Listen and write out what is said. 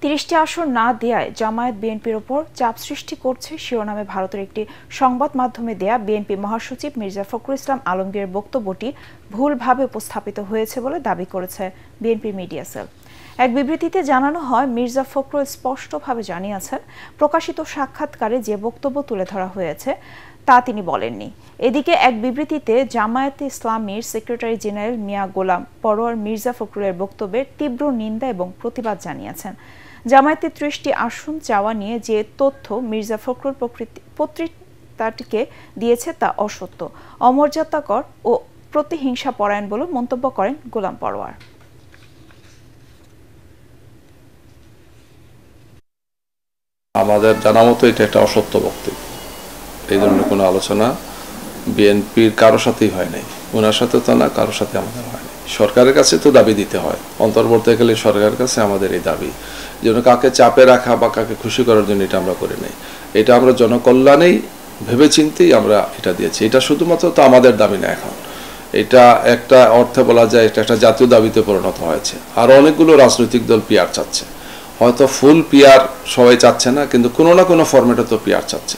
৩০টি আসন না দেয়ায় জামায়াত বিএনপির ওপর চাপ সৃষ্টি করছে শিরোনামে ভারতের একটি সংবাদ মাধ্যমে দেয়া বিএনপি মহাসচিব মির্জা ফখরুল ইসলাম আলমগীরের বক্তব্যটি ভুলভাবে উপস্থাপিত হয়েছে বলে দাবি করেছে বিএনপির মিডিয়া সেল। এক বিবৃতিতে জানানো হয়, মির্জা ফখরুল স্পষ্টভাবে জানিয়েছেন, প্রকাশিত সাক্ষাৎকারে যে বক্তব্য তুলে ধরা হয়েছে তা তিনি বলেননি। এদিকে এক বিবৃতিতে জামায়াতে ইসলামীর সেক্রেটারি জেনারেল মিয়া গোলাম পরোয়ার মির্জা ফখরুলের বক্তব্যের তীব্র নিন্দা এবং প্রতিবাদ জানিয়েছেন। জামায়াতে ৩০টি আসন চাওয়া নিয়ে যে তথ্য মির্জা ফখরুল পত্রিকাটিকে দিয়েছে তা অসত্য, অমর্যাদাকর ও প্রতিহিংসাপরায়ণ বলে মন্তব্য করেন গোলাম পরোয়ার। আমাদের জানা মতো এটা একটা অসত্য বক্তব্য। এই ধরনের কোনো আলোচনা বিএনপির কারোর সাথেই হয় নাই, ওনার সাথে তো না, কারোর সাথে আমাদের হয়নি। সরকারের কাছে তো দাবি দিতে হয়, অন্তর্বর্তীকালীন সরকারের কাছে আমাদের এই দাবি যেন কাকে চাপে রাখা বা কাকে খুশি করার জন্য এটা আমরা করি নাই। এটা আমরা জনকল্যাণেই ভেবেচিন্তেই আমরা এটা দিয়েছি। এটা শুধুমাত্র তো আমাদের দাবি না, এখন এটা একটা অর্থে বলা যায় এটা একটা জাতীয় দাবিতে পরিণত হয়েছে। আর অনেকগুলো রাজনৈতিক দল পিআর চাচ্ছে, হয়তো ফুল পিআর সবাই চাচ্ছে না, কিন্তু কোনো না কোনো ফরম্যাটে তো পিআর চাচ্ছে।